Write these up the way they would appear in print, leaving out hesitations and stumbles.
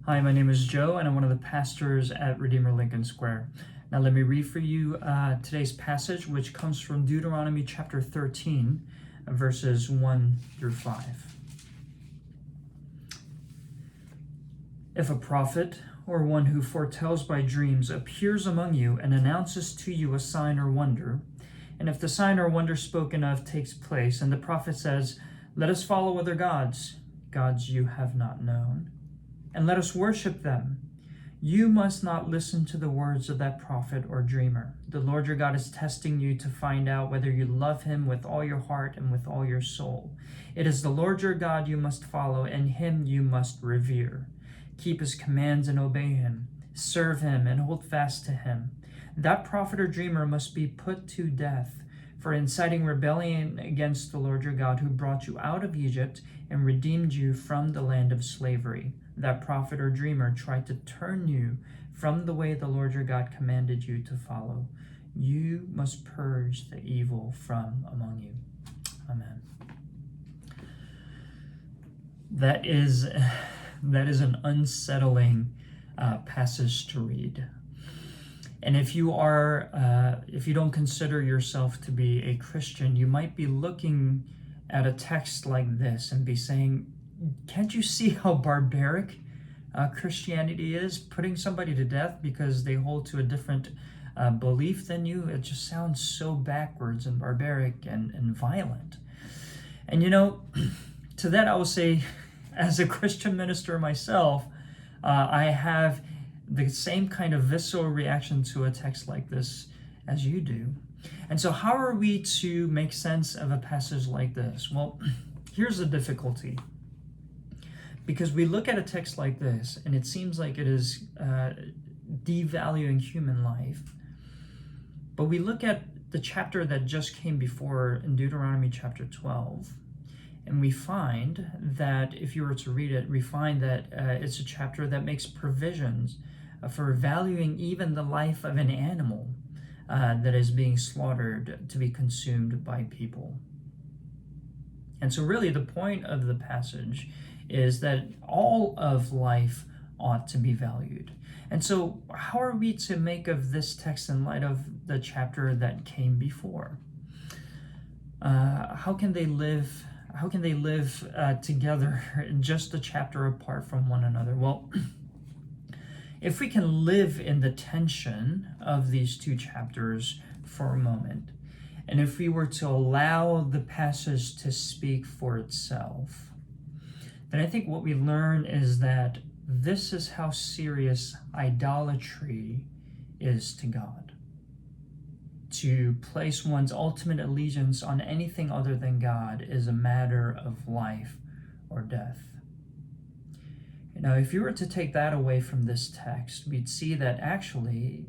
Hi, my name is Joe, and I'm one of the pastors at Redeemer Lincoln Square. Now, let me read for you today's passage, which comes from Deuteronomy chapter 13, verses 1 through 5. If a prophet or one who foretells by dreams appears among you and announces to you a sign or wonder, and if the sign or wonder spoken of takes place, and the prophet says, "Let us follow other gods, gods you have not known, and let us worship them," you must not listen to the words of that prophet or dreamer. The Lord your God is testing you to find out whether you love him with all your heart and with all your soul. It is the Lord your God you must follow, and him you must revere. Keep his commands and obey him. Serve him and hold fast to him. That prophet or dreamer must be put to death for inciting rebellion against the Lord your God, who brought you out of Egypt and redeemed you from the land of slavery. That prophet or dreamer tried to turn you from the way the Lord your God commanded you to follow. You must purge the evil from among you. Amen. That is an unsettling passage to read. And if you don't consider yourself to be a Christian, you might be looking at a text like this and be saying, can't you see how barbaric Christianity is? Putting somebody to death because they hold to a different belief than you, it just sounds so backwards and barbaric and violent. And to that I will say, as a Christian minister myself, I have the same kind of visceral reaction to a text like this as you do. And so how are we to make sense of a passage like this? Well, here's the difficulty. Because we look at a text like this, and it seems like it is devaluing human life. But we look at the chapter that just came before in Deuteronomy chapter 12, and we find that, if you were to read it, we find that it's a chapter that makes provisions for valuing even the life of an animal that is being slaughtered to be consumed by people. And so really the point of the passage is that all of life ought to be valued. And so how are we to make of this text in light of the chapter that came before? How can they live together just a chapter apart from one another? Well, if we can live in the tension of these two chapters for a moment, and if we were to allow the passage to speak for itself, then I think what we learn is that this is how serious idolatry is to God. To place one's ultimate allegiance on anything other than God is a matter of life or death. Now, if you were to take that away from this text, we'd see that actually,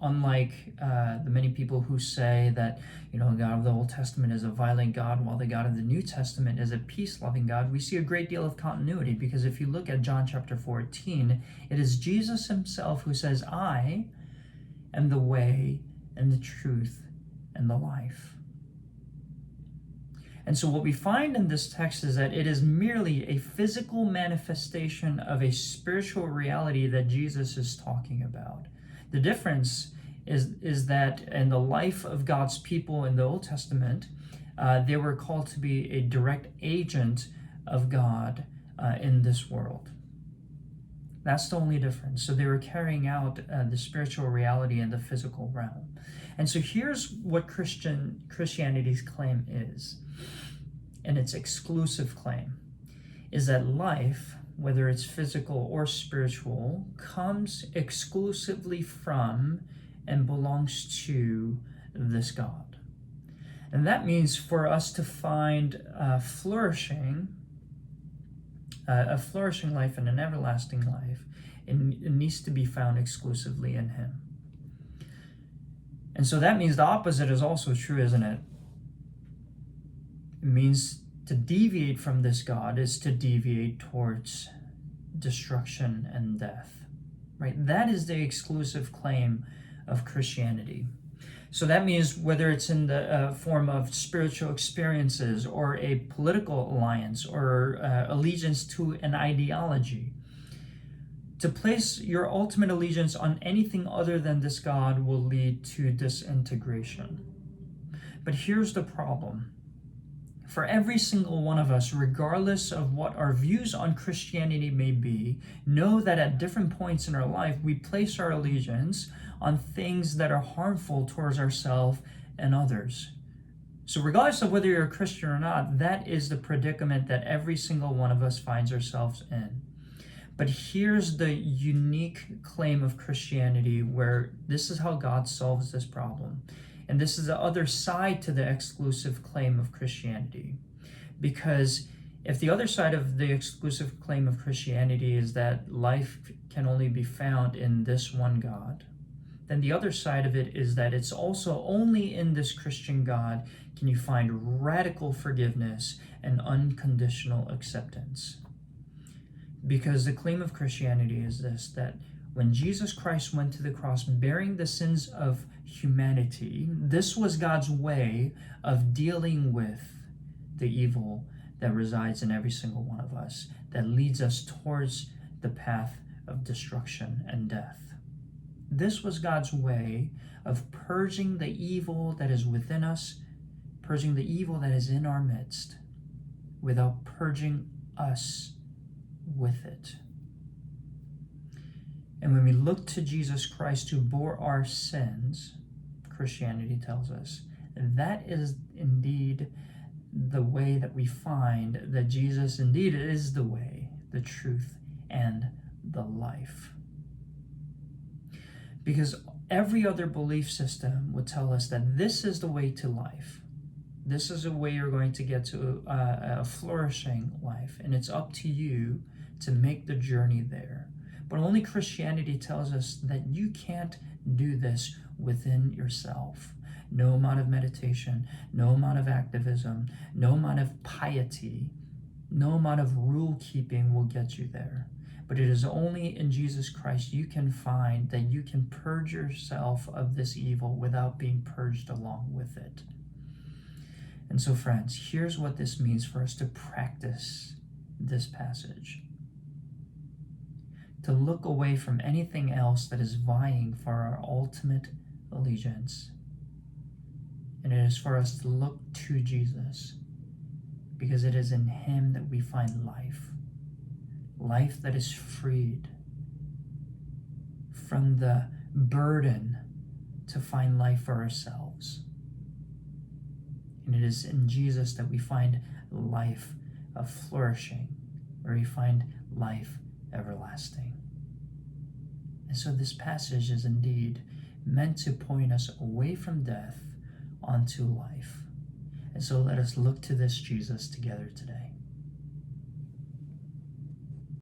unlike the many people who say that, God of the Old Testament is a violent God, while the God of the New Testament is a peace-loving God, we see a great deal of continuity, because if you look at John chapter 14, it is Jesus himself who says, "I am the way and the truth and the life." And so what we find in this text is that it is merely a physical manifestation of a spiritual reality that Jesus is talking about. The difference is that in the life of God's people in the Old Testament, they were called to be a direct agent of God in this world. That's the only difference. So they were carrying out the spiritual reality in the physical realm. And so here's what Christianity's claim is, and its exclusive claim, is that life, whether it's physical or spiritual, comes exclusively from and belongs to this God. And that means for us to find a flourishing life and an everlasting life, it needs to be found exclusively in him. And so that means the opposite is also true, isn't it? It means to deviate from this God is to deviate towards destruction and death, right? That is the exclusive claim of Christianity. So that means whether it's in the form of spiritual experiences or a political alliance or allegiance to an ideology, To place your ultimate allegiance on anything other than this God will lead to disintegration. But here's the problem. For every single one of us, regardless of what our views on Christianity may be, know that at different points in our life, we place our allegiance on things that are harmful towards ourselves and others. So regardless of whether you're a Christian or not, that is the predicament that every single one of us finds ourselves in. But here's the unique claim of Christianity, where this is how God solves this problem. And this is the other side to the exclusive claim of Christianity. Because if the other side of the exclusive claim of Christianity is that life can only be found in this one God, then the other side of it is that it's also only in this Christian God can you find radical forgiveness and unconditional acceptance. Because the claim of Christianity is this, that when Jesus Christ went to the cross bearing the sins of humanity, this was God's way of dealing with the evil that resides in every single one of us, that leads us towards the path of destruction and death. This was God's way of purging the evil that is within us, purging the evil that is in our midst, without purging us with it. And when we look to Jesus Christ who bore our sins, Christianity tells us, that is indeed the way that we find that Jesus indeed is the way, the truth, and the life. Because every other belief system would tell us that this is the way to life. This is a way you're going to get to a flourishing life, and it's up to you to make the journey there. But only Christianity tells us that you can't do this within yourself. No amount of meditation, no amount of activism, no amount of piety, no amount of rule keeping will get you there. But it is only in Jesus Christ you can find that you can purge yourself of this evil without being purged along with it. And so, friends, here's what this means for us to practice this passage. To look away from anything else that is vying for our ultimate allegiance. And it is for us to look to Jesus, because it is in him that we find life. Life that is freed from the burden to find life for ourselves. And it is in Jesus that we find life of flourishing, where we find life everlasting. And so this passage is indeed meant to point us away from death onto life. And so let us look to this Jesus together today.